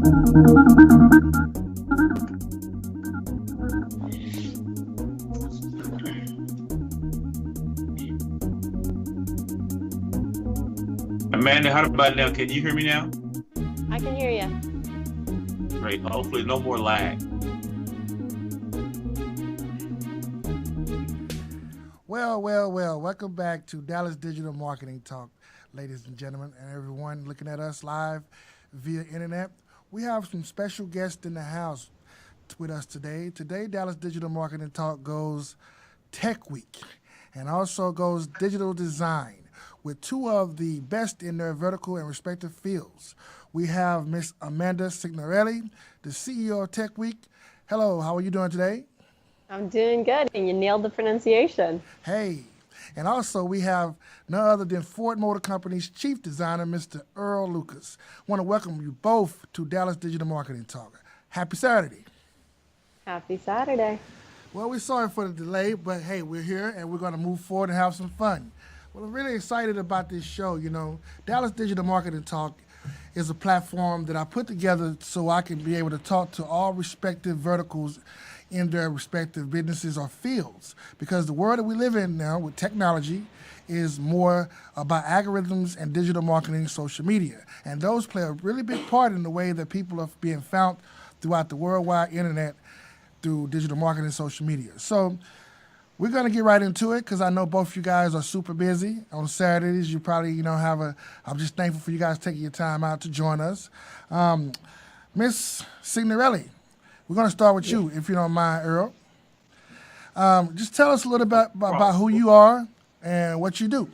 Amanda, how about now? Can you hear me now? I can hear you. Great. Hopefully, no more lag. Well. Welcome back to Dallas Digital Marketing Talk, ladies and gentlemen, and everyone looking at us live via internet. We have some special guests in the house with us today. Today, Dallas Digital Marketing Talk goes Techweek and also goes digital design with two of the best in their vertical and respective fields. We have Miss Amanda Signorelli, the CEO of Techweek. Hello, how are you doing today? I'm doing good, and you nailed the pronunciation. Hey, and also we have none other than Ford Motor Company's chief designer, Mr. Earl Lucas. I want to welcome you both to Dallas Digital Marketing Talk. Happy Saturday. Happy Saturday. Well, we're sorry for the delay, but hey, we're here and we're going to move forward and have some fun. Well, I'm really excited about this show. You know, Dallas Digital Marketing Talk is a platform that I put together so I can be able to talk to all respective verticals in their respective businesses or fields. Because the world that we live in now with technology is more about algorithms and digital marketing, social media. And those play a really big part in the way that people are being found throughout the worldwide internet through digital marketing and social media. So we're going to get right into it because I know both of you guys are super busy. On Saturdays, you probably, I'm just thankful for you guys taking your time out to join us. Miss Signorelli, we're going to start with you, if you don't mind, Earl. Just tell us a little bit about who you are and what you do.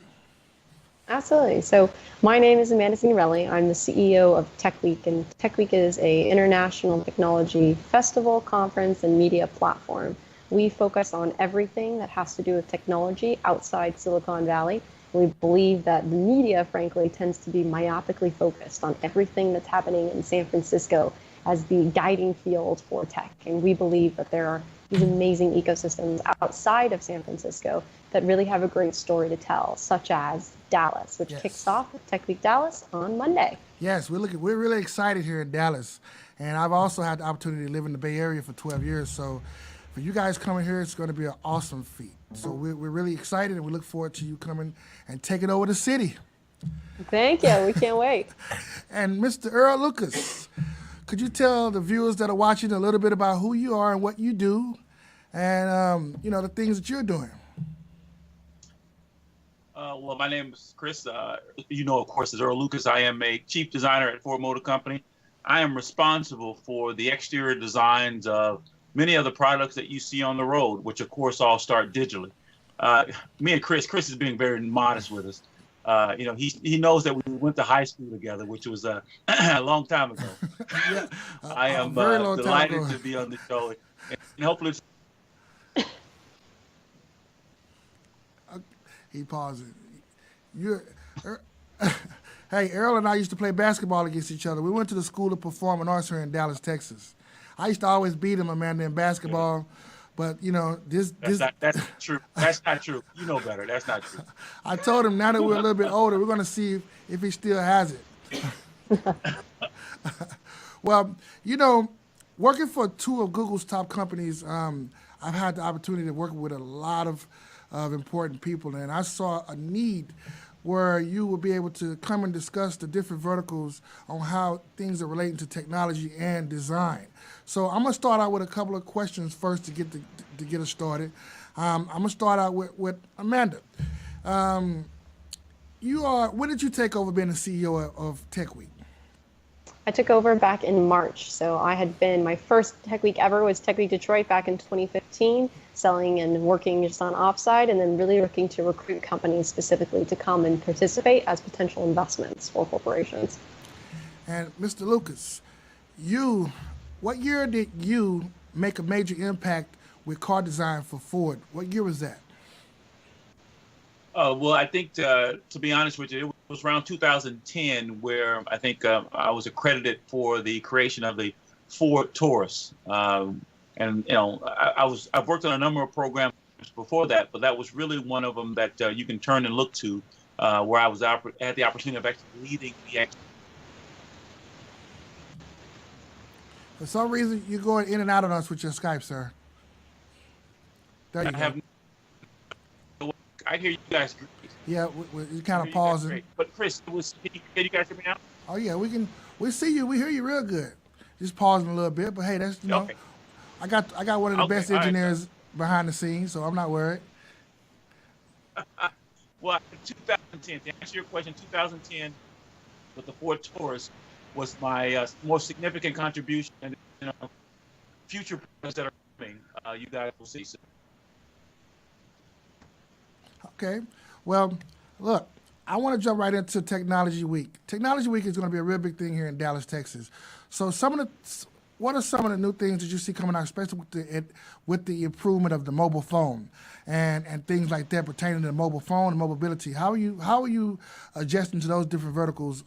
Absolutely. So my name is Amanda Signorelli. I'm the CEO of Techweek, and Techweek is an international technology festival, conference, and media platform. We focus on everything that has to do with technology outside Silicon Valley. We believe that the media, frankly, tends to be myopically focused on everything that's happening in San Francisco as the guiding field for tech. And we believe that there are these amazing ecosystems outside of San Francisco that really have a great story to tell, such as Dallas, which kicks off with Tech Week Dallas on Monday. Yes, we're really excited here in Dallas. And I've also had the opportunity to live in the Bay Area for 12 years. So for you guys coming here, it's going to be an awesome feat. So we're really excited, and we look forward to you coming and taking over the city. Thank you. We can't wait. And Mr. Earl Lucas, could you tell the viewers that are watching a little bit about who you are and what you do and, the things that you're doing? Well, my name is Chris. Of course, as Earl Lucas. I am a chief designer at Ford Motor Company. I am responsible for the exterior designs of many of the products that you see on the road, which of course all start digitally. Me and Chris is being very modest with us. He knows that we went to high school together, which was a long time ago. Yeah, I am delighted to be on the show, and hopefully. He paused it. Hey, Earl and I used to play basketball against each other. We went to the School of Performing Arts here in Dallas, Texas. I used to always beat him, Amanda, in basketball. But, that's not true. That's not true. You know better. That's not true. I told him now that we're a little bit older, we're going to see if he still has it. Well, working for two of Google's top companies, I've had the opportunity to work with a lot of important people, and I saw a need where you will be able to come and discuss the different verticals on how things are relating to technology and design. So I'm going to start out with a couple of questions first to get us started. I'm going to start out with Amanda. When did you take over being the CEO of Techweek? I took over back in March. So my first Tech Week ever was Tech Week Detroit back in 2015, selling and working just on offsite, and then really looking to recruit companies specifically to come and participate as potential investments for corporations. And Mr. Lucas, what year did you make a major impact with car design for Ford? What year was that? Well, I think to be honest with you, it was around 2010 where I think I was accredited for the creation of the Ford Taurus. I've worked on a number of programs before that, but that was really one of them that you can turn and look to, where I had the opportunity of actually leading the. For some reason, you're going in and out on us with your Skype, sir. There you I go. have. I hear you guys great. Yeah, you kind I of hear you guys pausing. great. But Chris, can you guys hear me now? Oh yeah, we see you, we hear you real good. Just pausing a little bit, but hey, that's Okay. I got one of the Okay. best All right. engineers behind the scenes, so I'm not worried. Well, 2010. To answer your question, 2010 with the Ford Taurus was my most significant contribution, and future products that are coming, you guys will see. So, Okay. Well, look, I want to jump right into Technology Week. Technology Week is going to be a real big thing here in Dallas, Texas. So, what are some of the new things that you see coming out, especially with the improvement of the mobile phone and things like that pertaining to the mobile phone and mobility? How are you adjusting to those different verticals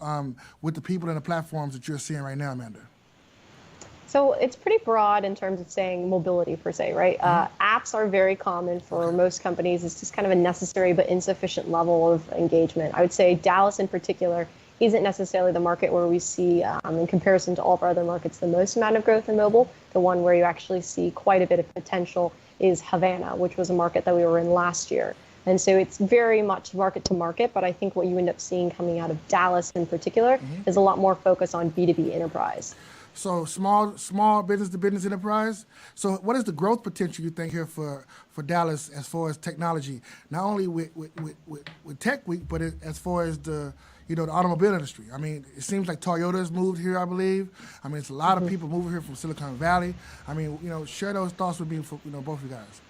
with the people and the platforms that you're seeing right now, Amanda? So it's pretty broad in terms of saying mobility per se, right? Apps are very common for most companies. It's just kind of a necessary but insufficient level of engagement. I would say Dallas in particular isn't necessarily the market where we see, in comparison to all of our other markets, the most amount of growth in mobile. The one where you actually see quite a bit of potential is Havana, which was a market that we were in last year. And so it's very much market to market, but I think what you end up seeing coming out of Dallas in particular is a lot more focus on B2B enterprise. So small business to business enterprise. So what is the growth potential you think here for Dallas as far as technology? Not only with Tech Week, but as far as the automobile industry. I mean, it seems like Toyota's moved here, I believe. I mean, it's a lot of people moving here from Silicon Valley. I mean, share those thoughts with me for both of you guys.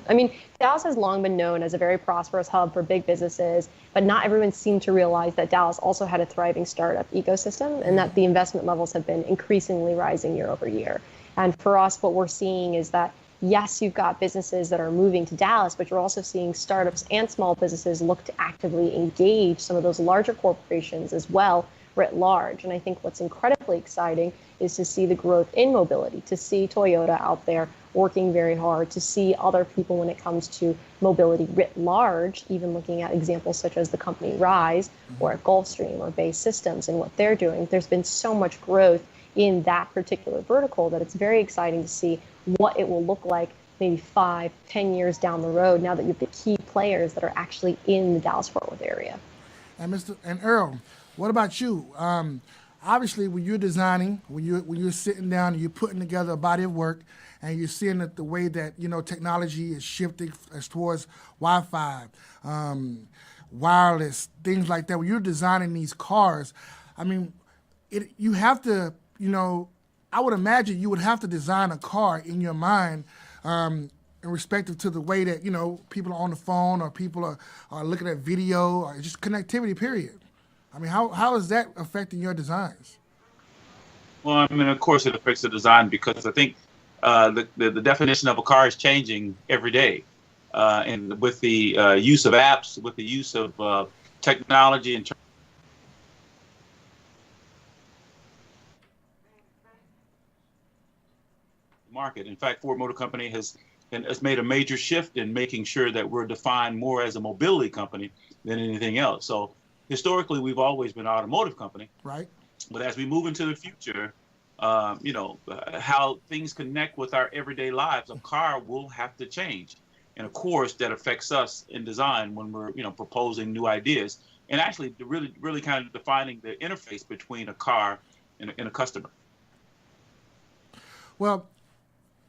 I mean, Dallas has long been known as a very prosperous hub for big businesses, but not everyone seemed to realize that Dallas also had a thriving startup ecosystem and that the investment levels have been increasingly rising year over year. And for us, what we're seeing is that, yes, you've got businesses that are moving to Dallas, but you're also seeing startups and small businesses look to actively engage some of those larger corporations as well, writ large. And I think what's incredibly exciting is to see the growth in mobility, to see Toyota out there working very hard, to see other people when it comes to mobility writ large, even looking at examples such as the company Rise or at Gulfstream or Bay Systems and what they're doing. There's been so much growth in that particular vertical that it's very exciting to see what it will look like maybe 5-10 years down the road now that you have the key players that are actually in the Dallas-Fort Worth area. And Earl, what about you? Obviously, when you're designing, when you're sitting down and you're putting together a body of work, and you're seeing that the way that technology is shifting as towards Wi-Fi, wireless, things like that. When you're designing these cars, I mean, you have to, I would imagine you would have to design a car in your mind in respect to the way that people are on the phone or people are looking at video or just connectivity. Period. I mean, how is that affecting your designs? well, I mean, of course, it affects the design because I think the definition of a car is changing every day, and with the use of apps, with the use of technology and market. In fact, Ford Motor Company has made a major shift in making sure that we're defined more as a mobility company than anything else. So historically, we've always been an automotive company, Right. but as we move into the future, how things connect with our everyday lives, a car will have to change. And of course, that affects us in design when we're, proposing new ideas and actually really kind of defining the interface between a car and a customer. Well,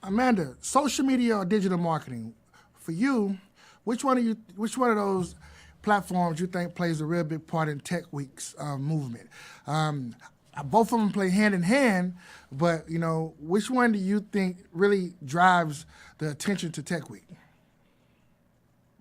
Amanda, social media or digital marketing, for you, which one of those platforms you think plays a real big part in Tech Week's movement? Both of them play hand in hand, but which one do you think really drives the attention to Tech Week?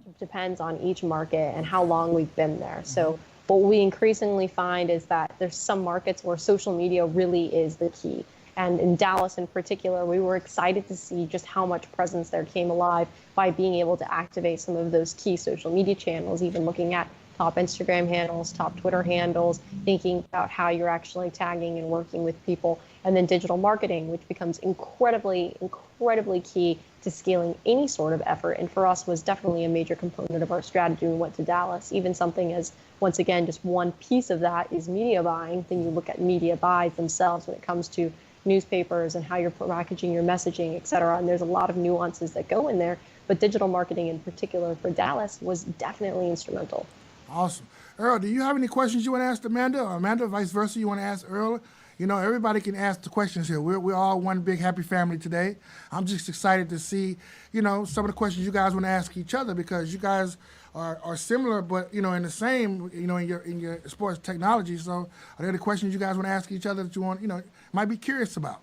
It depends on each market and how long we've been there. So what we increasingly find is that there's some markets where social media really is the key. And in Dallas in particular, we were excited to see just how much presence there came alive by being able to activate some of those key social media channels, even looking at top Instagram handles, top Twitter handles, thinking about how you're actually tagging and working with people, and then digital marketing, which becomes incredibly, incredibly key to scaling any sort of effort. And for us was definitely a major component of our strategy when we went to Dallas. Even something as, once again, just one piece of that is media buying. Then you look at media buys themselves when it comes to newspapers and how you're packaging your messaging, et cetera. And there's a lot of nuances that go in there. But digital marketing in particular for Dallas was definitely instrumental. Awesome. Earl, do you have any questions you want to ask Amanda? Or Amanda, vice versa, you want to ask Earl? You know, everybody can ask the questions here. We're all one big happy family today. I'm just excited to see, you know, some of the questions you guys want to ask each other, because you guys are similar, but, you know, in the same, you know, in your sports technology. So are there any questions you guys want to ask each other that you want, you know, might be curious about?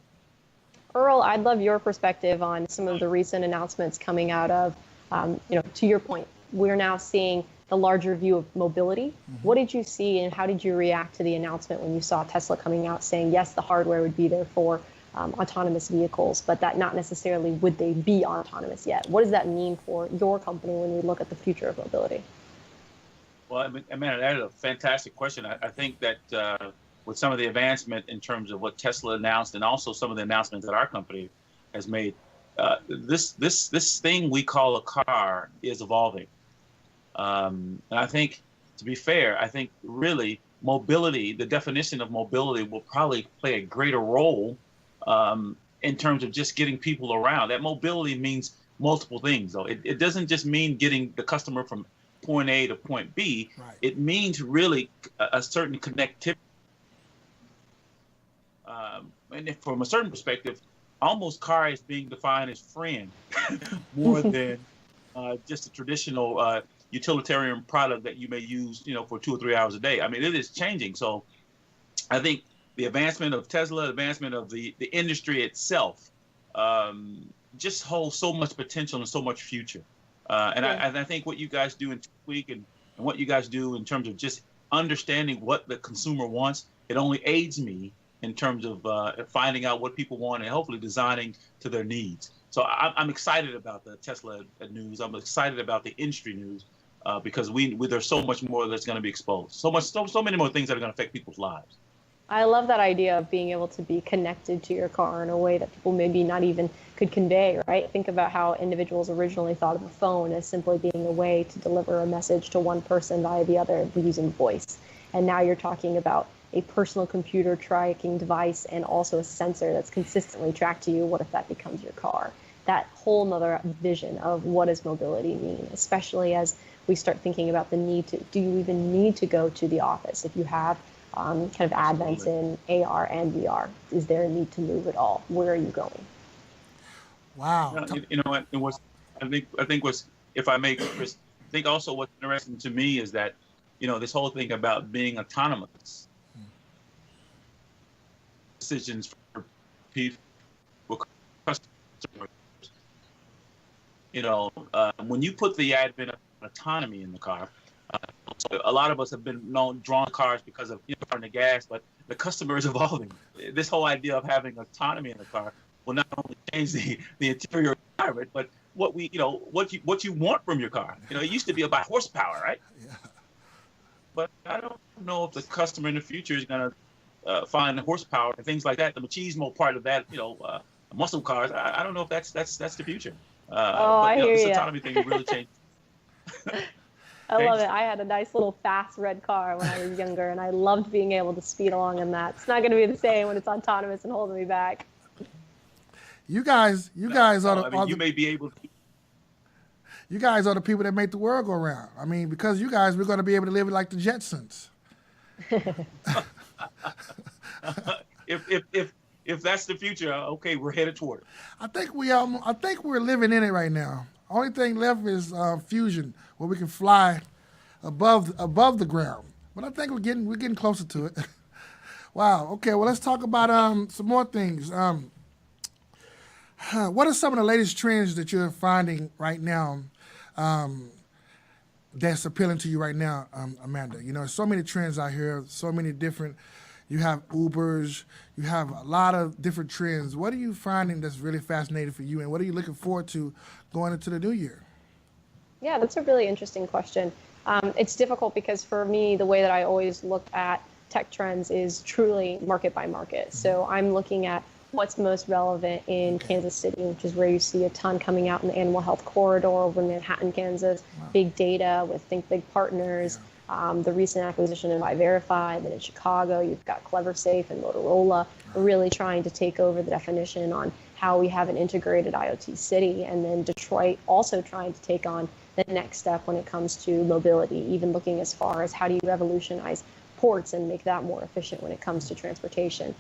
Earl, I'd love your perspective on some of the recent announcements coming out of, you know, to your point, we're now seeing the larger view of mobility. What did you see and how did you react to the announcement when you saw Tesla coming out saying, yes, the hardware would be there for autonomous vehicles, but that not necessarily would they be autonomous yet? What does that mean for your company when we look at the future of mobility? Well, I mean, that is a fantastic question. I think that with some of the advancement in terms of what Tesla announced, and also some of the announcements that our company has made, this thing we call a car is evolving. And I think, to be fair, I think really mobility, the definition of mobility will probably play a greater role in terms of just getting people around. That mobility means multiple things, though. It doesn't just mean getting the customer from point A to point B. Right. It means really a certain connectivity. And from a certain perspective, almost car is being defined as friend more than just a traditional utilitarian product that you may use, you know, for 2 or 3 hours a day. I mean, it is changing. So I think the advancement of Tesla, advancement of the industry itself, just holds so much potential and so much future. And I think what you guys do in Techweek and what you guys do in terms of just understanding what the consumer wants, it only aids me in terms of finding out what people want and hopefully designing to their needs. So I'm excited about the Tesla news. I'm excited about the industry news because there's so much more that's going to be exposed. So many more things that are going to affect people's lives. I love that idea of being able to be connected to your car in a way that people maybe not even could convey, right? Think about how individuals originally thought of a phone as simply being a way to deliver a message to one person via the other using voice. And now you're talking about a personal computer tracking device and also a sensor that's consistently tracked to you. What if that becomes your car? That whole nother vision of what does mobility mean, especially as we start thinking about the need to, do you even need to go to the office? If you have kind of advents in AR and VR, is there a need to move at all? Where are you going? Wow. You know what? I think what's, if I may, Chris, I think also what's interesting to me is that, you know, this whole thing about being autonomous, decisions for people, customers. You know, when you put the advent of autonomy in the car, a lot of us have been drawn to cars because of, you know, burning the gas, but the customer is evolving. This whole idea of having autonomy in the car will not only change the interior environment, but what you want from your car. You know, it used to be about horsepower, right? Yeah. But I don't know if the customer in the future is going to find horsepower and things like that. The machismo part of that, you know, muscle cars. I don't know if that's the future. I hear this you. autonomy thing really changed. I love it. I had a nice little fast red car when I was younger, and I loved being able to speed along in that. It's not going to be the same when it's autonomous and holding me back. You guys are the, you may be able to. You guys are the people that make the world go round. I mean, because you guys, we're going to be able to live it like the Jetsons. If that's the future, okay, we're headed toward it. I think we're living in it right now. Only thing left is fusion, where we can fly above the ground. But I think we're getting closer to it. Wow. Okay. Well, let's talk about some more things. What are some of the latest trends that you're finding right now that's appealing to you right now, Amanda? You know, so many trends out here, so many different. You have Ubers, you have a lot of different trends. What are you finding that's really fascinating for you, and what are you looking forward to going into the new year? Yeah, that's a really interesting question. It's difficult because for me, the way that I always look at tech trends is truly market by market. So I'm looking at what's most relevant in Kansas City, which is where you see a ton coming out in the animal health corridor over in Manhattan, Kansas, big data with Think Big partners. The recent acquisition of iVerify, then in Chicago, you've got CleverSafe and Motorola. really trying to take over the definition on how we have an integrated IoT city, and then Detroit also trying to take on the next step when it comes to mobility, even looking as far as how do you revolutionize ports and make that more efficient when it comes to transportation.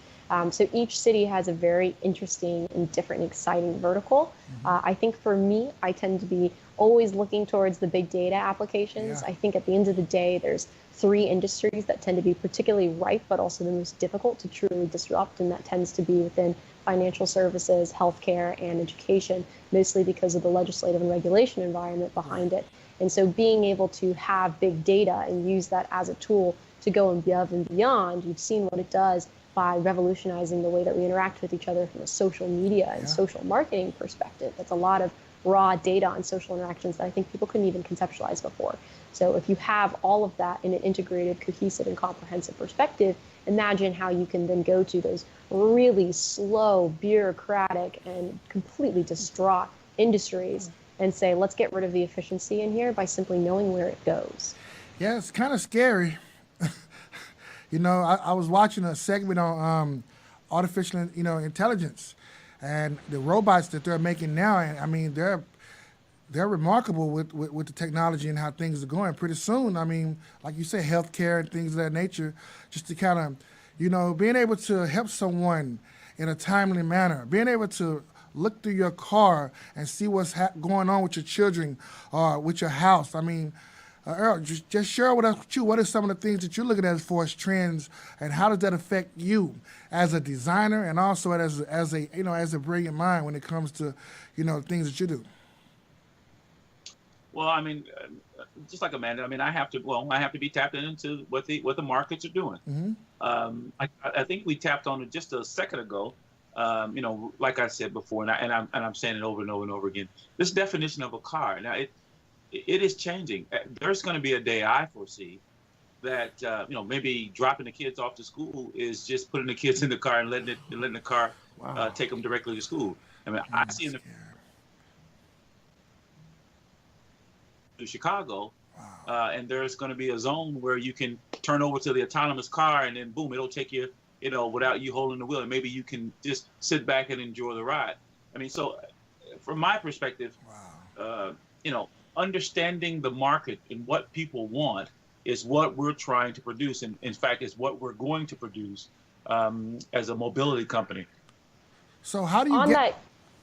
So each city has a very interesting and different and exciting vertical. I think for me, I tend to be always looking towards the big data applications. I think at the end of the day, there's three industries that tend to be particularly ripe, but also the most difficult to truly disrupt, and that tends to be within financial services, healthcare, and education, mostly because of the legislative and regulation environment behind it. And so being able to have big data and use that as a tool to go above and beyond, you've seen what it does by revolutionizing the way that we interact with each other from a social media and social marketing perspective. That's a lot of raw data on social interactions that I think people couldn't even conceptualize before. So if you have all of that in an integrated, cohesive, and comprehensive perspective, imagine how you can then go to those really slow, bureaucratic, and completely distraught industries and say, let's get rid of the efficiency in here by simply knowing where it goes. Yeah, it's kind of scary. You know, I was watching a segment on artificial, intelligence, and the robots that they're making now. And I mean, they're remarkable with the technology and how things are going. Pretty soon, I mean, like you said, healthcare and things of that nature, just to kind of, being able to help someone in a timely manner, being able to look through your car and see what's going on with your children or with your house. I mean, Earl, just share with us what are some of the things that you're looking at as far as trends, and how does that affect you as a designer and also as a brilliant mind when it comes to things that you do. Well, I mean, just like Amanda, I mean, I have to be tapped into what the markets are doing. I think we tapped on it just a second ago. Like I said before, and I'm saying it over and over and over again. This definition of a car now it is changing. There's going to be a day I foresee that maybe dropping the kids off to school is just putting the kids in the car and letting the car take them directly to school. I mean, I see in Chicago, and there's going to be a zone where you can turn over to the autonomous car, and then boom, it'll take you, without you holding the wheel, and maybe you can just sit back and enjoy the ride. I mean, so from my perspective, understanding the market and what people want is what we're trying to produce, and in fact, is what we're going to produce as a mobility company. So how do you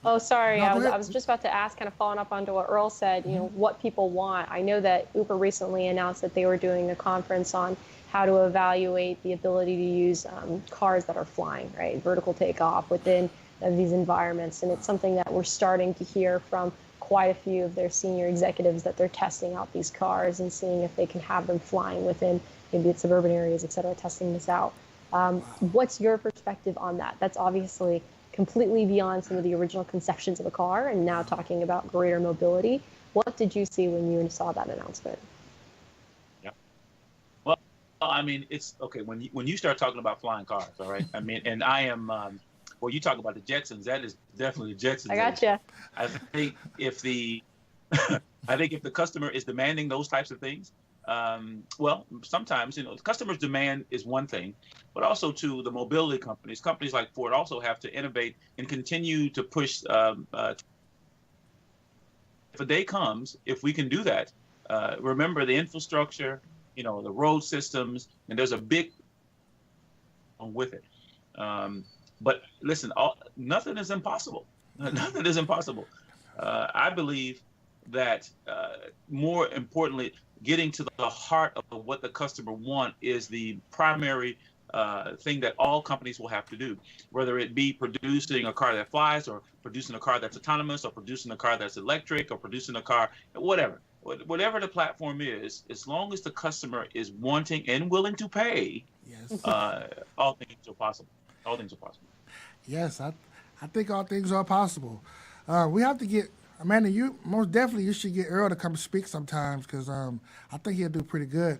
Oh, sorry. No, I was just about to ask, kind of following up onto what Earl said, what people want. I know that Uber recently announced that they were doing a conference on how to evaluate the ability to use cars that are flying, right? Vertical takeoff within these environments. And it's something that we're starting to hear from quite a few of their senior executives, that they're testing out these cars and seeing if they can have them flying within maybe it's suburban areas, et cetera, testing this out. What's your perspective on that? That's obviously completely beyond some of the original conceptions of a car, and now talking about greater mobility. What did you see when you saw that announcement? Yeah. Well, I mean, it's okay when you start talking about flying cars, all right? I mean, and I am, you talk about the Jetsons, that is definitely the Jetsons. I gotcha. I think if the customer is demanding those types of things, sometimes, customers' demand is one thing, but also to the mobility companies like Ford also have to innovate and continue to push. If a day comes, if we can do that, remember the infrastructure, the road systems, and there's a big with it. But listen, nothing is impossible. Nothing is impossible. I believe that more importantly, getting to the heart of what the customer wants is the primary thing that all companies will have to do, whether it be producing a car that flies, or producing a car that's autonomous, or producing a car that's electric, or producing a car, whatever the platform is, as long as the customer is wanting and willing to pay, yes, all things are possible. All things are possible. Yes, I think all things are possible. We have to get Amanda. You most definitely should get Earl to come speak sometimes, because I think he'll do pretty good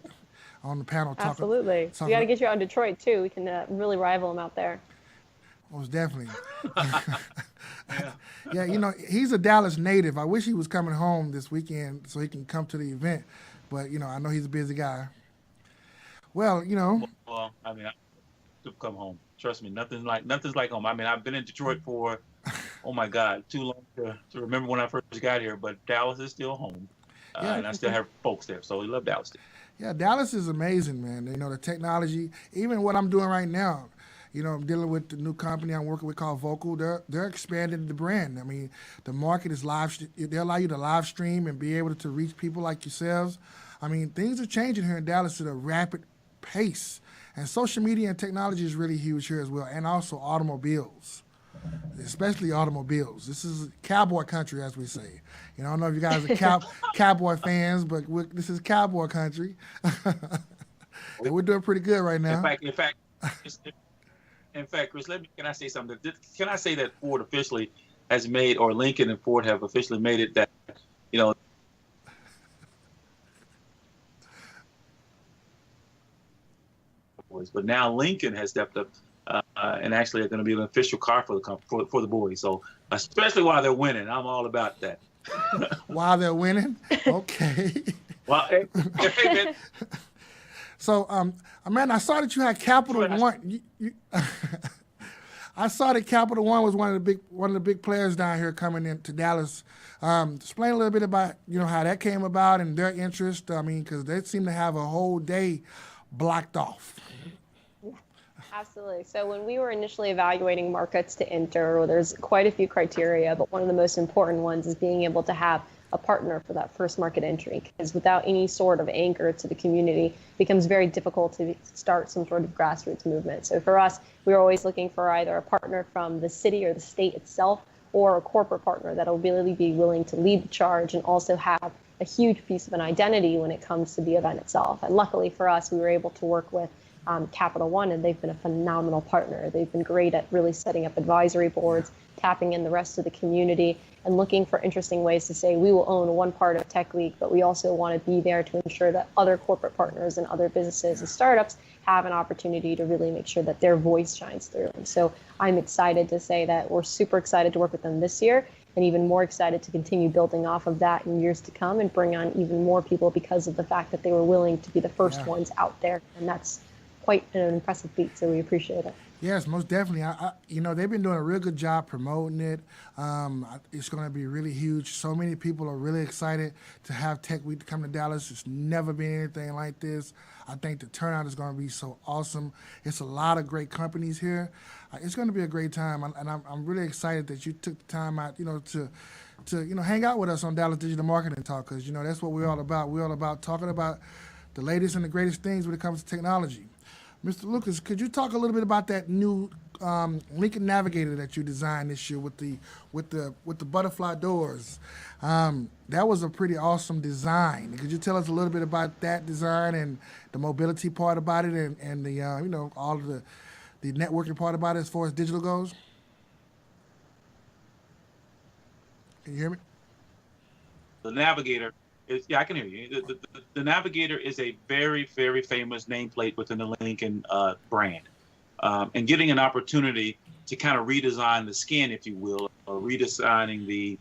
on the panel. Absolutely. We got to get you on Detroit too. We can really rival him out there. Most definitely. Yeah, he's a Dallas native. I wish he was coming home this weekend so he can come to the event, but I know he's a busy guy. Well, Well, I mean, I could come home. Trust me, nothing's like home. I mean, I've been in Detroit for, oh my God, too long to remember when I first got here. But Dallas is still home, Yeah, and I still have folks there, so we love Dallas. yeah, Dallas is amazing, man. You know, the technology, even what I'm doing right now. You know, I'm dealing with the new company I'm working with called Vocal. They're expanding the brand. I mean, the market is live. They allow you to live stream and be able to reach people like yourselves. I mean, things are changing here in Dallas at a rapid pace, and social media and technology is really huge here as well, and also automobiles, especially automobiles. This is cowboy country, as we say. You know, I don't know if you guys are cowboy fans, but this is cowboy country, and we're doing pretty good right In now. fact, in fact, in fact, Chris, can I say something? Can I say that Ford officially has made, or Lincoln and Ford have officially made it that, you know, but now Lincoln has stepped up and actually are going to be an official car for the boys. So especially while they're winning, I'm all about that. While they're winning, okay. Well, hey, man. So, Amanda, I saw that you had Capital One. I saw that Capital One was one of the big players down here coming into Dallas. Explain a little bit about how that came about and their interest. I mean, because they seem to have a whole day blocked off. Absolutely. So when we were initially evaluating markets to enter, there's quite a few criteria, but one of the most important ones is being able to have a partner for that first market entry, because without any sort of anchor to the community, it becomes very difficult to start some sort of grassroots movement. So for us, we were always looking for either a partner from the city or the state itself, or a corporate partner that'll really be willing to lead the charge and also have a huge piece of an identity when it comes to the event itself. And luckily for us, we were able to work with Capital One, and they've been a phenomenal partner. They've been great at really setting up advisory boards, tapping in the rest of the community, and looking for interesting ways to say we will own one part of Techweek, but we also want to be there to ensure that other corporate partners and other businesses and startups have an opportunity to really make sure that their voice shines through. And so I'm excited to say that we're super excited to work with them this year, and even more excited to continue building off of that in years to come and bring on even more people because of the fact that they were willing to be the first ones out there. And that's quite an impressive feat, so we appreciate it. Yes, most definitely. They've been doing a real good job promoting it. It's going to be really huge. So many people are really excited to have Techweek to come to Dallas. It's never been anything like this. I think the turnout is going to be so awesome. It's a lot of great companies here. It's going to be a great time, and I'm really excited that you took the time out, to hang out with us on Dallas Digital Marketing Talk, because that's what we're all about. We're all about talking about the latest and the greatest things when it comes to technology. Mr. Lucas, could you talk a little bit about that new Lincoln Navigator that you designed this year with the butterfly doors? That was a pretty awesome design. Could you tell us a little bit about that design and the mobility part about it, and the all of the networking part about it as far as digital goes? Can you hear me? The Navigator. I can hear you. The Navigator is a very, very famous nameplate within the Lincoln brand. And getting an opportunity to kind of redesign the skin, if you will, or redesigning the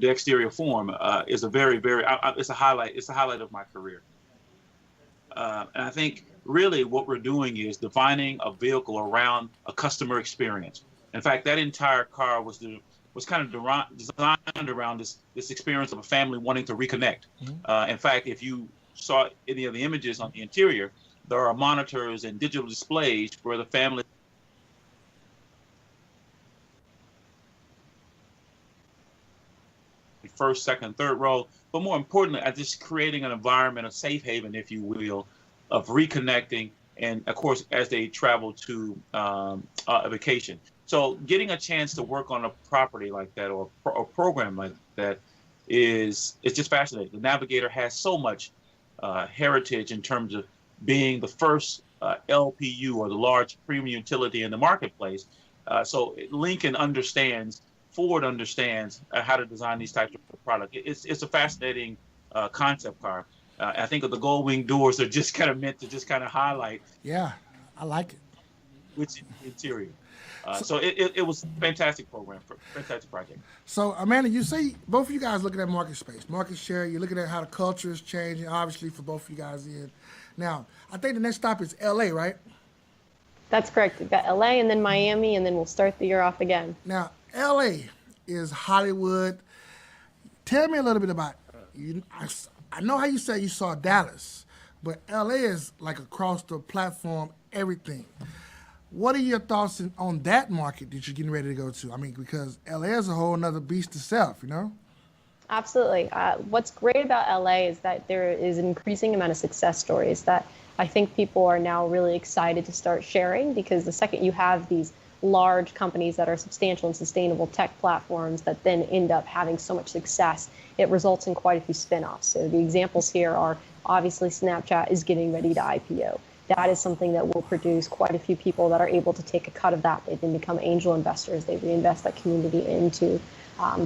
exterior form is a very, very, it's a highlight. It's a highlight of my career. And I think really what we're doing is defining a vehicle around a customer experience. In fact, that entire car was kind of designed around this experience of a family wanting to reconnect. Mm-hmm. In fact, if you saw any of the images on the interior, there are monitors and digital displays where the family first, second, third row, but more importantly, just creating an environment, a safe haven, if you will, of reconnecting, and of course, as they travel to a vacation. So getting a chance to work on a property like that, or a program like that, is just fascinating. The Navigator has so much heritage in terms of being the first LPU, or the large premium utility in the marketplace. So Lincoln understands, Ford understands how to design these types of products. It's a fascinating concept car. I think the gold wing doors are just kind of meant to just kind of highlight. Yeah, I like it. Which interior. So it was a fantastic program, fantastic project. So Amanda, you say both of you guys looking at market space, market share. You're looking at how the culture is changing, obviously, for both of you guys in. Now, I think the next stop is LA, right? That's correct. We've got LA and then Miami, and then we'll start the year off again. Now, LA is Hollywood. Tell me a little bit about you. I know how you say you saw Dallas, but LA is like across the platform, everything. What are your thoughts on that market that you're getting ready to go to? I mean, because LA is a whole nother beast itself, you know? Absolutely. What's great about LA is that there is an increasing amount of success stories that I think people are now really excited to start sharing, because the second you have these large companies that are substantial and sustainable tech platforms that then end up having so much success, it results in quite a few spinoffs. So the examples here are obviously Snapchat is getting ready to IPO. That is something that will produce quite a few people that are able to take a cut of that. They then become angel investors. They reinvest that community into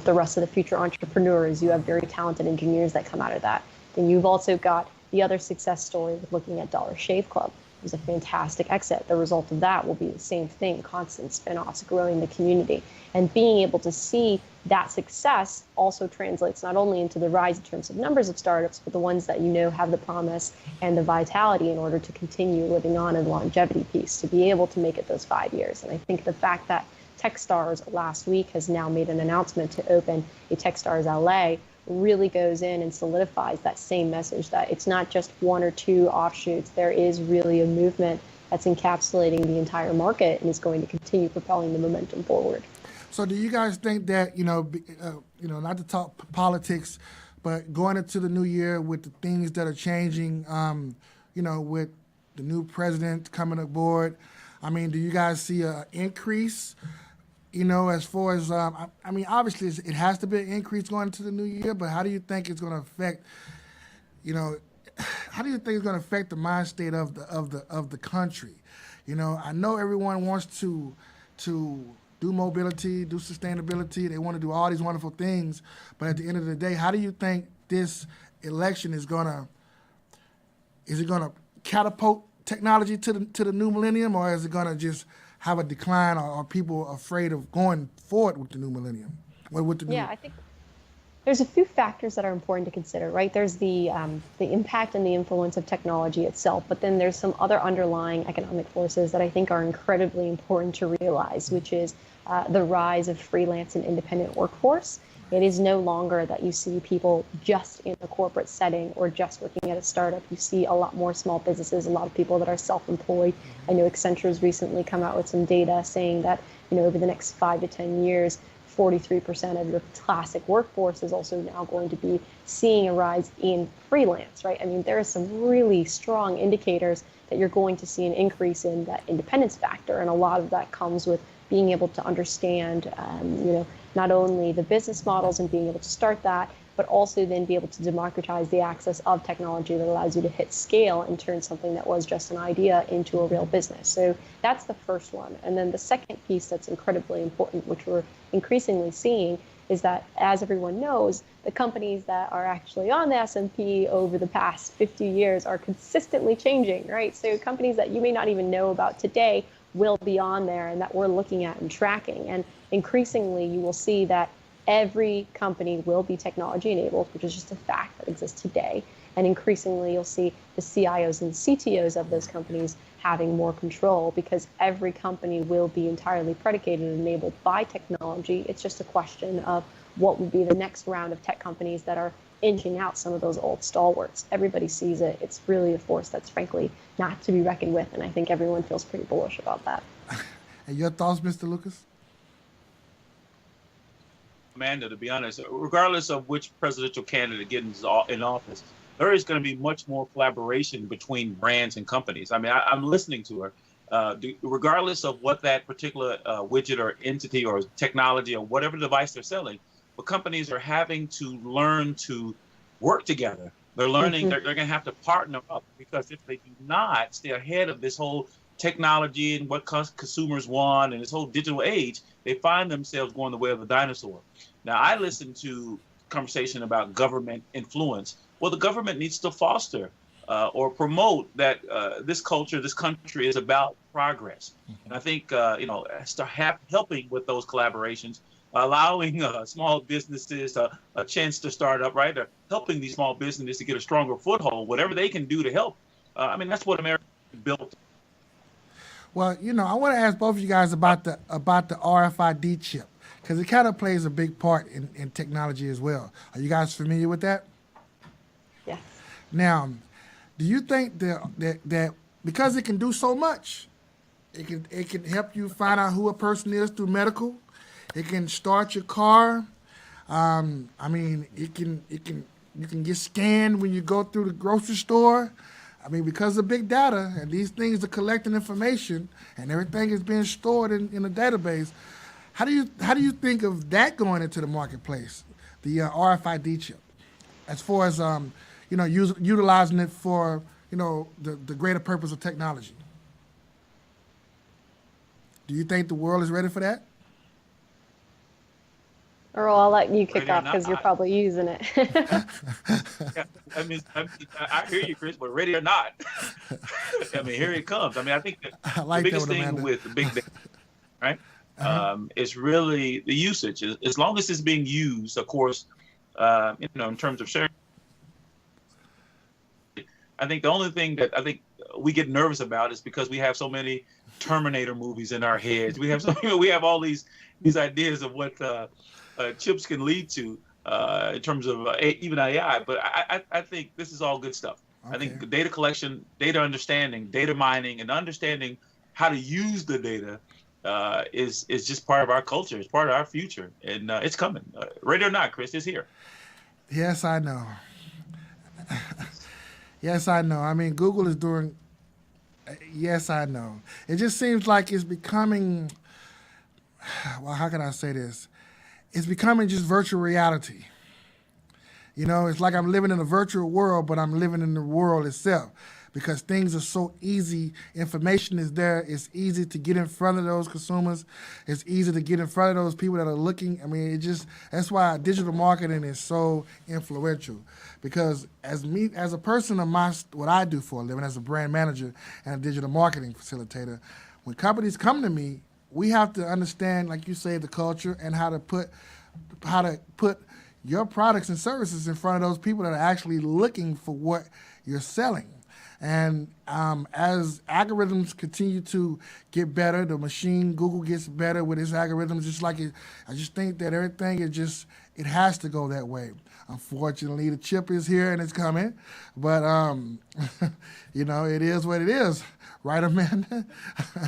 the rest of the future entrepreneurs. You have very talented engineers that come out of that. Then you've also got the other success story with looking at Dollar Shave Club. It was a fantastic exit. The result of that will be the same thing, constant spinoffs, growing the community. And being able to see that success also translates not only into the rise in terms of numbers of startups, but the ones that you know have the promise and the vitality in order to continue living on in the longevity piece, to be able to make it those 5 years. And I think the fact that Techstars last week has now made an announcement to open a Techstars LA really goes in and solidifies that same message, that it's not just one or two offshoots. There is really a movement that's encapsulating the entire market and is going to continue propelling the momentum forward. So do you guys think that, not to talk politics, but going into the new year with the things that are changing, with the new president coming aboard, I mean, do you guys see an increase? As far as, obviously it has to be an increase going into the new year, but how do you think it's going to affect, how do you think it's going to affect the mind state of the country? I know everyone wants to do mobility, do sustainability. They want to do all these wonderful things, but at the end of the day, how do you think this election is it going to catapult technology to the new millennium, or is it going to just have a decline, or are people afraid of going forward with the new millennium? I think there's a few factors that are important to consider, right? There's the impact and the influence of technology itself, but then there's some other underlying economic forces that I think are incredibly important to realize, which is the rise of freelance and independent workforce. It is no longer that you see people just in a corporate setting or just working at a startup. You see a lot more small businesses, a lot of people that are self-employed. I know Accenture's recently come out with some data saying that, over the next 5 to 10 years, 43% of your classic workforce is also now going to be seeing a rise in freelance, right? I mean, there are some really strong indicators that you're going to see an increase in that independence factor. And a lot of that comes with being able to understand, not only the business models and being able to start that, but also then be able to democratize the access of technology that allows you to hit scale and turn something that was just an idea into a real business. So that's the first one. And then the second piece that's incredibly important, which we're increasingly seeing, is that, as everyone knows, the companies that are actually on the S&P over the past 50 years are consistently changing, right? So companies that you may not even know about today will be on there and that we're looking at and tracking. And increasingly, you will see that every company will be technology enabled, which is just a fact that exists today. And increasingly, you'll see the CIOs and CTOs of those companies having more control, because every company will be entirely predicated and enabled by technology. It's just a question of what will be the next round of tech companies that are inching out some of those old stalwarts. Everybody sees it. It's really a force that's frankly not to be reckoned with, and I think everyone feels pretty bullish about that. And your thoughts, Mr. Lucas? Amanda, to be honest, regardless of which presidential candidate gets in office, there is going to be much more collaboration between brands and companies. I mean, I'm listening to her. Regardless of what that particular widget or entity or technology or whatever device they're selling, but companies are having to learn to work together. They're learning, they're going to have to partner up, because if they do not stay ahead of this whole technology and what consumers want and this whole digital age, they find themselves going the way of the dinosaur. Now, I listened to conversation about government influence. Well, the government needs to foster or promote that this culture, this country is about progress. And I think, start helping with those collaborations, allowing small businesses a chance to start up, right? Or helping these small businesses to get a stronger foothold, whatever they can do to help. That's what America built. Well, I want to ask both of you guys about the RFID chip because it kind of plays a big part in technology as well. Are you guys familiar with that? Yes. Now, do you think that because it can do so much, it can help you find out who a person is through medical. It can start your car. I mean, it can you can get scanned when you go through the grocery store. I mean, because of big data and these things are collecting information and everything is being stored in a database. How do you think of that going into the marketplace, the RFID chip, as far as utilizing it for the greater purpose of technology? Do you think the world is ready for that? Earl, I'll let you kick Ready or off because you're not. probably using it. Yeah, I hear you, Chris, but ready or not, I mean, here it comes. I mean, I think that I the like that biggest one, thing Amanda. with the big data, right, Uh-huh. is really the usage. As long as it's being used, of course, in terms of sharing. I think the only thing that I think we get nervous about is because we have so many Terminator movies in our heads. We have we have all these ideas of what chips can lead to in terms of even AI. But I think this is all good stuff. I Okay. think data collection, data understanding, data mining, and understanding how to use the data is just part of our culture. It's part of our future, and it's coming. Ready or not, Chris, it's here. Yes, I know. Yes, I know. I mean, Google is doing. Yes, I know. It just seems like it's becoming. Well, how can I say this? It's becoming just virtual reality. It's like I'm living in a virtual world, but I'm living in the world itself because things are so easy. Information is there. It's easy to get in front of those consumers. It's easy to get in front of those people that are looking. I mean, that's why digital marketing is so influential because as a person of what I do for a living as a brand manager and a digital marketing facilitator, when companies come to me, we have to understand, like you say, the culture and how to put your products and services in front of those people that are actually looking for what you're selling. And as algorithms continue to get better, the machine Google gets better with its algorithms. I just think that everything it has to go that way. Unfortunately, the chip is here and it's coming, but it is what it is, right, Amanda?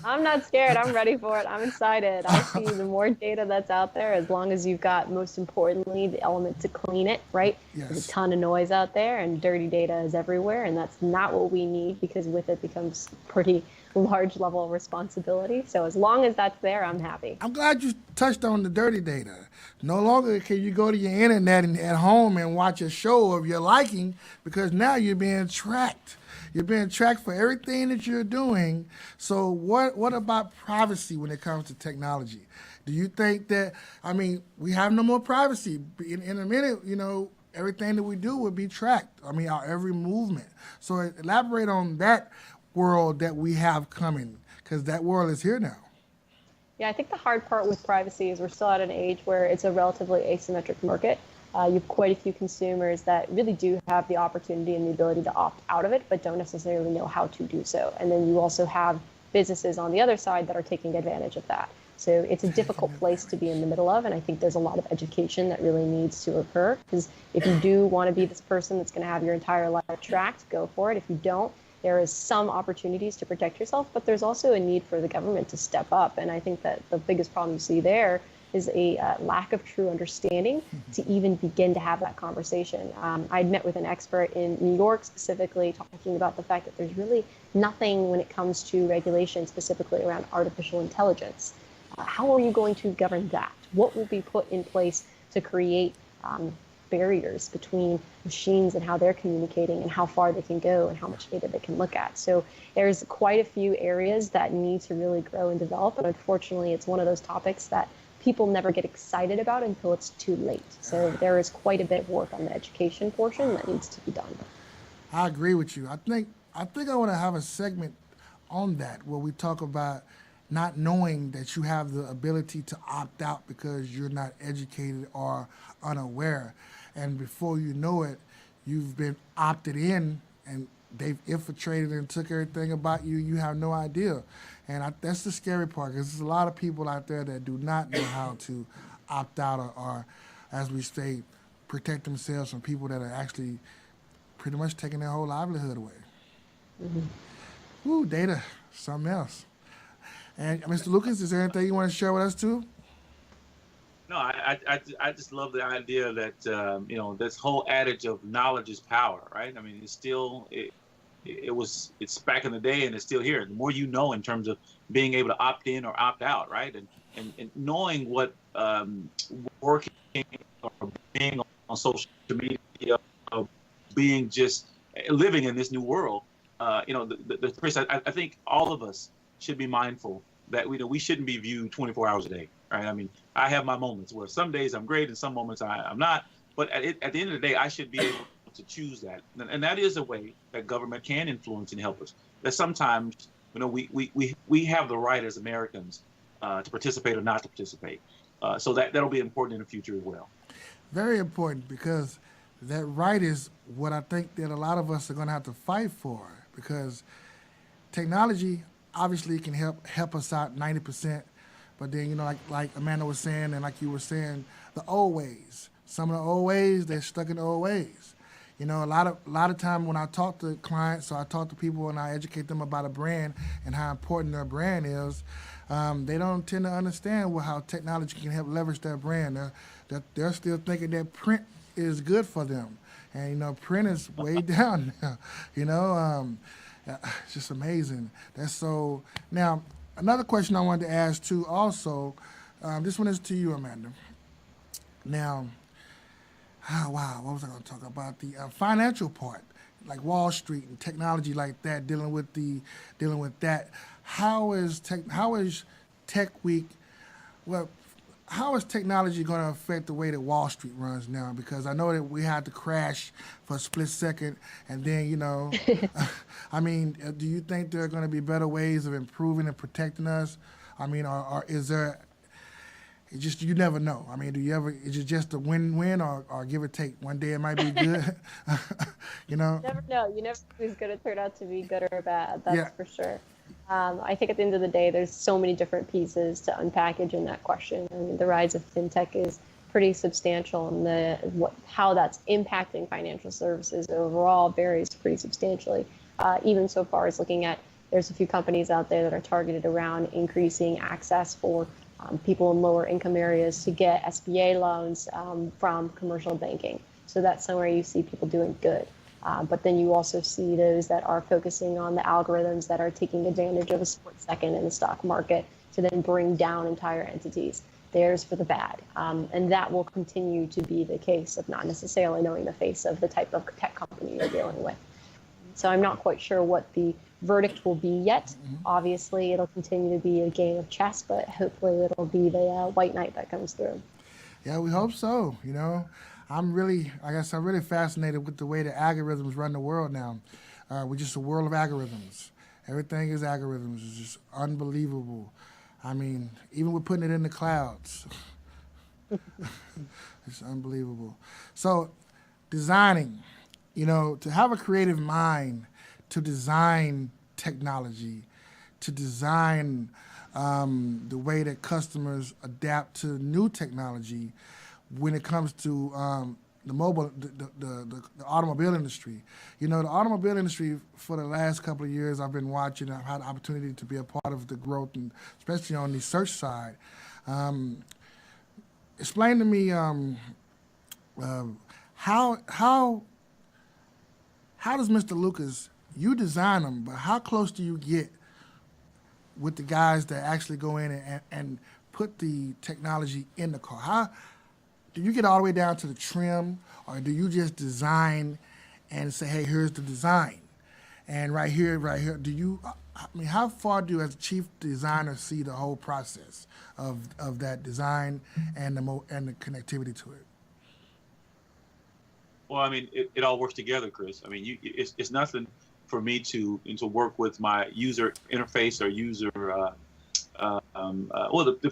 I'm not scared. I'm ready for it. I'm excited. I see the more data that's out there, as long as you've got, most importantly, the element to clean it, right? There's a Yes. ton of noise out there and dirty data is everywhere, and that's not what we need because with it becomes pretty large level of responsibility. So as long as that's there, I'm happy. I'm glad you touched on the dirty data. No longer can you go to your internet and at home and watch a show of your liking because now you're being tracked. You're being tracked for everything that you're doing. So what about privacy when it comes to technology? Do you think that we have no more privacy? In a minute, everything that we do will be tracked. I mean, our every movement. So elaborate on that world that we have coming because that world is here now. Yeah, I think the hard part with privacy is we're still at an age where it's a relatively asymmetric market. You have quite a few consumers that really do have the opportunity and the ability to opt out of it, but don't necessarily know how to do so. And then you also have businesses on the other side that are taking advantage of that. So it's a difficult place to be in the middle of. And I think there's a lot of education that really needs to occur. Because if you do want to be this person that's going to have your entire life tracked, go for it. If you don't, there is some opportunities to protect yourself, but there's also a need for the government to step up. And I think that the biggest problem you see there is a lack of true understanding to even begin to have that conversation. I'd met with an expert in New York specifically talking about the fact that there's really nothing when it comes to regulation specifically around artificial intelligence. How are you going to govern that? What will be put in place to create barriers between machines and how they're communicating and how far they can go and how much data they can look at? So there's quite a few areas that need to really grow and develop. And unfortunately, it's one of those topics that people never get excited about until it's too late. So there is quite a bit of work on the education portion that needs to be done. I agree with you. I think I want to have a segment on that where we talk about not knowing that you have the ability to opt out because you're not educated or unaware. And before you know it, you've been opted in and they've infiltrated and took everything about you. You have no idea, and that's the scary part because there's a lot of people out there that do not know how to opt out or as we say, protect themselves from people that are actually pretty much taking their whole livelihood away. Ooh, data, something else. And Mr. Lucas, is there anything you want to share with us too? No, I just love the idea that this whole adage of knowledge is power, right? I mean, it's back in the day and it's still here. The more you know in terms of being able to opt in or opt out, right? And knowing what working or being on social media, being just living in this new world, Chris, I think all of us should be mindful that we shouldn't be viewed 24 hours a day, right? I mean, I have my moments where some days I'm great and some moments I'm not, but at the end of the day, I should be able to choose that, and that is a way that government can influence and help us. That sometimes, we have the right as Americans to participate or not to participate. So that'll be important in the future as well. Very important because that right is what I think that a lot of us are going to have to fight for because technology obviously can help us out 90%, but then like Amanda was saying and like you were saying, the old ways. Some of the old ways, they're stuck in the old ways. A lot of time when I talk to clients or I talk to people and I educate them about a brand and how important their brand is, they don't tend to understand how technology can help leverage their brand. They're still thinking that print is good for them, and print is way down now. It's just amazing. That's so. Now, another question I wanted to ask too. Also, this one is to you, Amanda. Now. Wow, what was I going to talk about? The financial part, like Wall Street and technology like that, dealing with that. How is Tech Week? Well, how is technology going to affect the way that Wall Street runs now? Because I know that we had to crash for a split second, and then I mean, do you think there are going to be better ways of improving and protecting us? I mean, or is there? It's just you never know. I mean, is it just a win-win or give or take? One day it might be good, You never know. You never know who's going to turn out to be good or bad. That's for sure. I think at the end of the day, there's so many different pieces to unpackage in that question. I mean, the rise of fintech is pretty substantial, and how that's impacting financial services overall varies pretty substantially. Even so far as looking at, there's a few companies out there that are targeted around increasing access for people in lower income areas to get SBA loans from commercial banking. So that's somewhere you see people doing good. But then you also see those that are focusing on the algorithms that are taking advantage of a split second in the stock market to then bring down entire entities. There's for the bad. And that will continue to be the case of not necessarily knowing the face of the type of tech company you're dealing with. So I'm not quite sure what the verdict will be yet. Mm-hmm. Obviously, it'll continue to be a game of chess, but hopefully it'll be the white knight that comes through. Yeah, we hope so. I'm really fascinated with the way the algorithms run the world now. We're just a world of algorithms. Everything is algorithms. It's just unbelievable. I mean, even with putting it in the clouds. It's unbelievable. So, designing, to have a creative mind, to design technology, to design the way that customers adapt to new technology when it comes to the automobile industry. The automobile industry for the last couple of years I've been watching. I've had the opportunity to be a part of the growth, and especially on the search side. Explain to me how does Mr. Lucas, you design them, but how close do you get with the guys that actually go in and put the technology in the car? How do you get all the way down to the trim, or do you just design and say, hey, here's the design, and right here, do you, how far do you as a chief designer see the whole process of that design and the connectivity to it? Well, I mean, it all works together, Chris. I mean, it's nothing for me to work with my user interface or user, the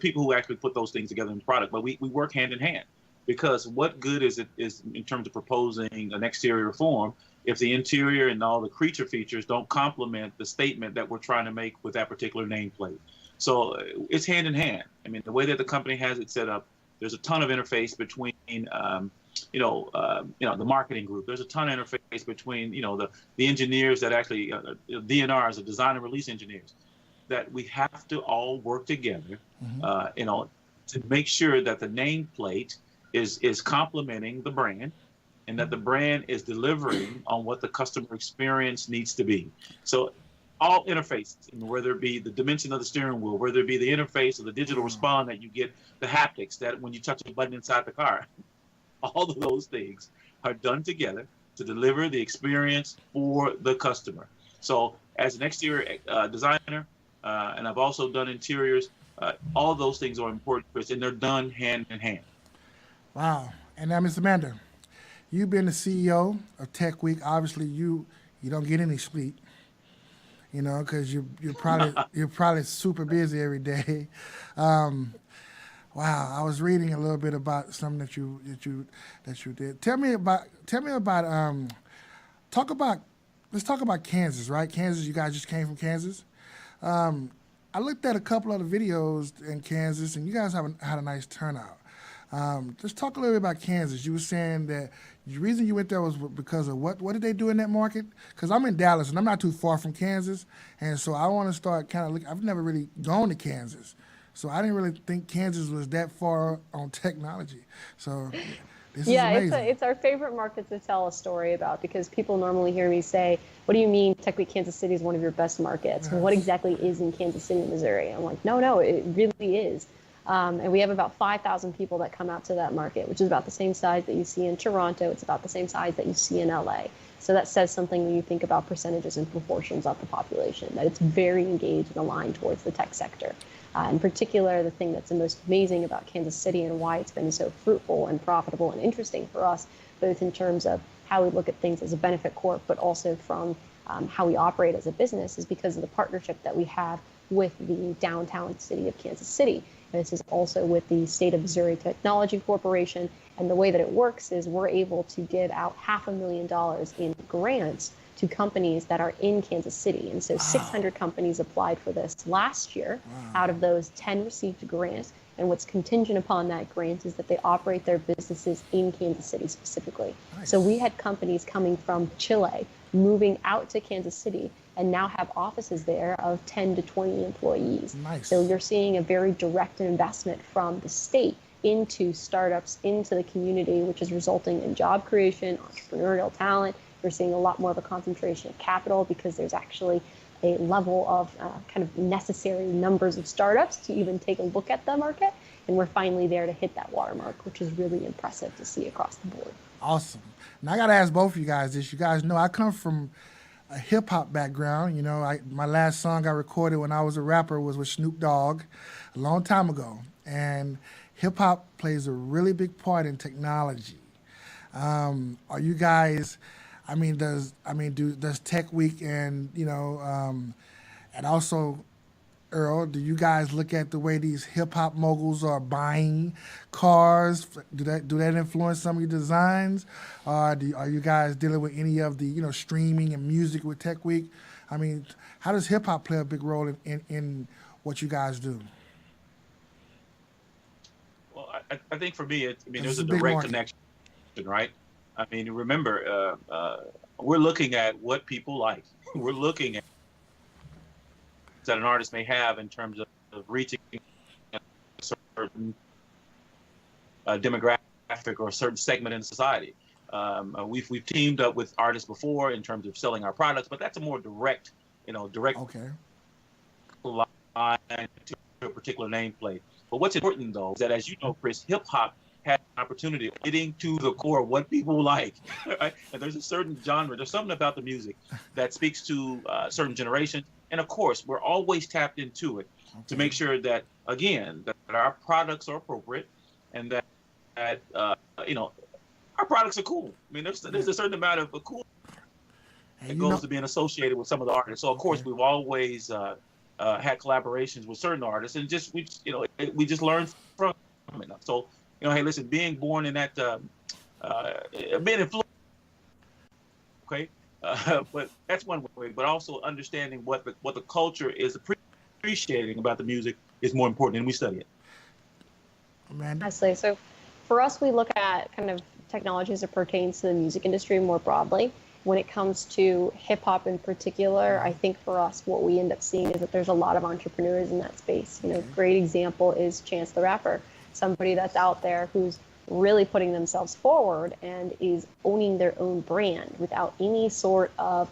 people who actually put those things together in the product, but we work hand in hand. because what good is it is in terms of proposing an exterior form if the interior and all the creature features don't complement the statement that we're trying to make with that particular nameplate. So it's hand in hand. I mean, the way that the company has it set up, there's a ton of interface between, the marketing group. There's a ton of interface between, the engineers that actually, DNRs, the design and release engineers, that we have to all work together, to make sure that the nameplate is complementing the brand, and that the brand is delivering on what the customer experience needs to be. So all interfaces, whether it be the dimension of the steering wheel, whether it be the interface or the digital respond that you get, the haptics that when you touch a button inside the car, all of those things are done together to deliver the experience for the customer. So as an exterior designer, and I've also done interiors, all those things are important, Chris, and they're done hand in hand. Wow. And now, Ms. Amanda, you've been the CEO of Techweek. Obviously, you don't get any sleep, because you're probably super busy every day. Wow, I was reading a little bit about something that you did. Let's talk about Kansas, right? Kansas, you guys just came from Kansas. I looked at a couple of the videos in Kansas, and you guys had a nice turnout. Let's talk a little bit about Kansas. You were saying that the reason you went there was because of what did they do in that market? Because I'm in Dallas, and I'm not too far from Kansas, and so I want to start kind of looking. I've never really gone to Kansas, so I didn't really think Kansas was that far on technology. So this is amazing. It's our favorite market to tell a story about, because people normally hear me say, what do you mean Techweek Kansas City is one of your best markets? Yes. What exactly is in Kansas City, Missouri? I'm like, no, it really is. And we have about 5,000 people that come out to that market, which is about the same size that you see in Toronto. It's about the same size that you see in LA. So that says something when you think about percentages and proportions of the population, that it's very engaged and aligned towards the tech sector. In particular, the thing that's the most amazing about Kansas City and why it's been so fruitful and profitable and interesting for us, both in terms of how we look at things as a benefit corp, but also from how we operate as a business, is because of the partnership that we have with the downtown city of Kansas City. This is also with the State of Missouri Technology Corporation. And the way that it works is we're able to give out $500,000 in grants to companies that are in Kansas City. And so 600 companies applied for this last year. Out of those, 10 received a grant. And what's contingent upon that grant is that they operate their businesses in Kansas City specifically. Nice. So we had companies coming from Chile moving out to Kansas City and now have offices there of 10 to 20 employees. Nice. So you're seeing a very direct investment from the state into startups, into the community, which is resulting in job creation, entrepreneurial talent. You're seeing a lot more of a concentration of capital because there's actually a level of kind of necessary numbers of startups to even take a look at the market. And we're finally there to hit that watermark, which is really impressive to see across the board. Awesome. Now I got to ask both of you guys this. You guys know I come from a hip hop background. My last song I recorded when I was a rapper was with Snoop Dogg a long time ago. And hip hop plays a really big part in technology. Are you guys, does Techweek and also Earl, do you guys look at the way these hip hop moguls are buying cars? Do that influence some of your designs? Are you guys dealing with any of the streaming and music with Techweek? How does hip hop play a big role in what you guys do? Well, I think for me, there's a direct connection, right? Remember, we're looking at what people like. We're looking at that an artist may have in terms of reaching a certain demographic or a certain segment in society. We've teamed up with artists before in terms of selling our products, but that's a more direct okay. line to a particular nameplate. But what's important though is that, as you know, Chris, hip hop had an opportunity of getting to the core of what people like. Right? And there's a certain genre, there's something about the music that speaks to a certain generation. And of course, we're always tapped into it to make sure that, again, that our products are appropriate and that our products are cool. There's a certain amount of cool that goes to being associated with some of the artists. So of course, we've always had collaborations with certain artists, and we just learn from it. So hey, listen, being born in that, being influenced, okay, but that's one way. But also understanding what the culture is appreciating about the music is more important, and we study it. Amanda? Absolutely. So for us, we look at kind of technology as it pertains to the music industry more broadly. When it comes to hip hop in particular, I think for us, what we end up seeing is that there's a lot of entrepreneurs in that space. Great example is Chance the Rapper, somebody that's out there who's really putting themselves forward and is owning their own brand without any sort of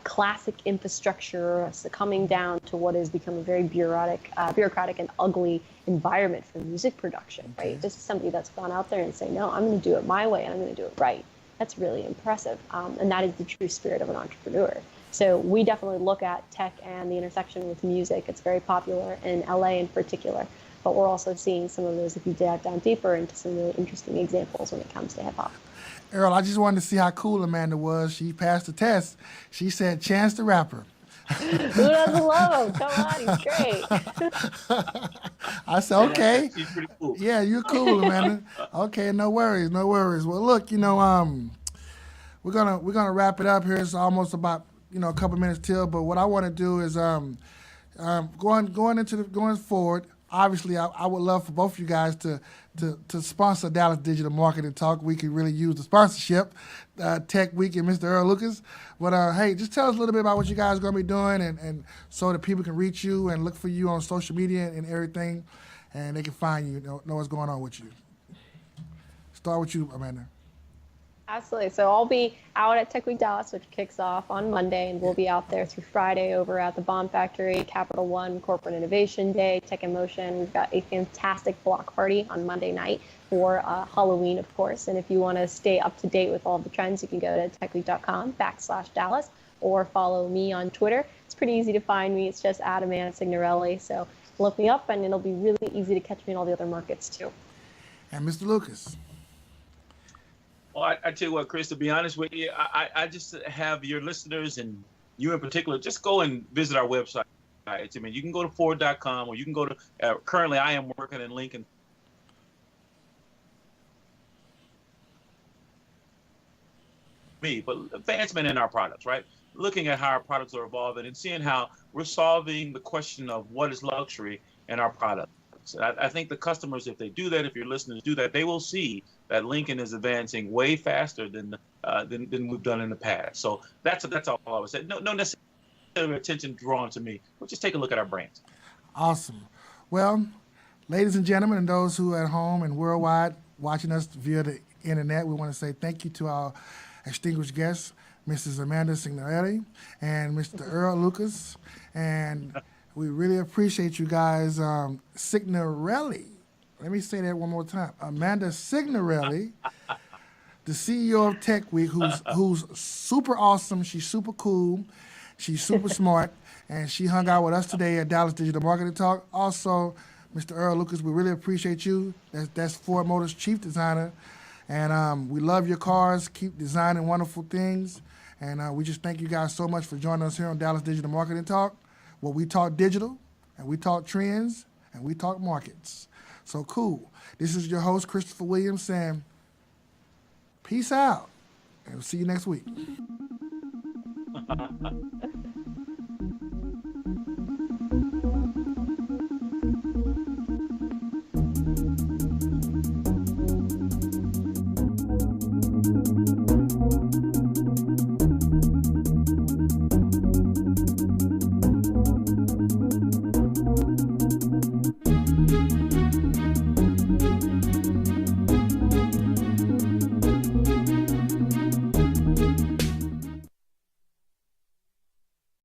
classic infrastructure, succumbing down to what has become a very bureaucratic and ugly environment for music production, right? This is somebody that's gone out there and say, no, I'm going to do it my way and I'm going to do it right. That's really impressive. And that is the true spirit of an entrepreneur. So we definitely look at tech and the intersection with music. It's very popular in LA in particular, but we're also seeing some of those, if you dive down deeper, into some really interesting examples when it comes to hip hop. Earl, I just wanted to see how cool Amanda was. She passed the test. She said Chance the Rapper. Who doesn't love him? Come on, he's great. I said, okay. She's pretty cool. Yeah, you're cool, Amanda. Okay, no worries. Well, look, we're gonna wrap it up here. It's almost about a couple minutes till. But what I want to do is going forward. Obviously, I would love for both of you guys to sponsor Dallas Digital Marketing Talk. We could really use the sponsorship, Techweek and Mr. Earl Lucas. But hey, just tell us a little bit about what you guys are going to be doing, and so that people can reach you and look for you on social media and everything, and they can find you, know what's going on with you. Start with you, Amanda. Absolutely. So I'll be out at Techweek Dallas, which kicks off on Monday, and we'll be out there through Friday over at the Bomb Factory, Capital One, Corporate Innovation Day, Tech in Motion. We've got a fantastic block party on Monday night for Halloween, of course. And if you want to stay up to date with all the trends, you can go to techweek.com/Dallas or follow me on Twitter. It's pretty easy to find me. It's just Amanda Signorelli. So look me up, and it'll be really easy to catch me in all the other markets too. And Mr. Lucas. Well, I tell you what, Chris, to be honest with you, I just have your listeners and you in particular, just go and visit our website. I mean, you can go to Ford.com, or you can go to, currently I am working in Lincoln. But advancement in our products, right? Looking at how our products are evolving and seeing how we're solving the question of what is luxury in our products. I think the customers, if they do that, if your listeners do that, they will see that Lincoln is advancing way faster than we've done in the past. So that's all I would say. No necessarily attention drawn to me, but just take a look at our brands. Awesome. Well, ladies and gentlemen, and those who are at home and worldwide watching us via the internet, we want to say thank you to our distinguished guests, Mrs. Amanda Signorelli and Mr. Earl Lucas, and we really appreciate you guys. Signorelli, let me say that one more time. Amanda Signorelli, the CEO of Techweek, who's super awesome. She's super cool. She's super smart, and she hung out with us today at Dallas Digital Marketing Talk. Also, Mr. Earl Lucas, we really appreciate you. That's Ford Motors Chief Designer, and we love your cars. Keep designing wonderful things, and we just thank you guys so much for joining us here on Dallas Digital Marketing Talk, where we talk digital, and we talk trends, and we talk markets. So cool. This is your host, Christopher Williams, saying peace out, and we'll see you next week.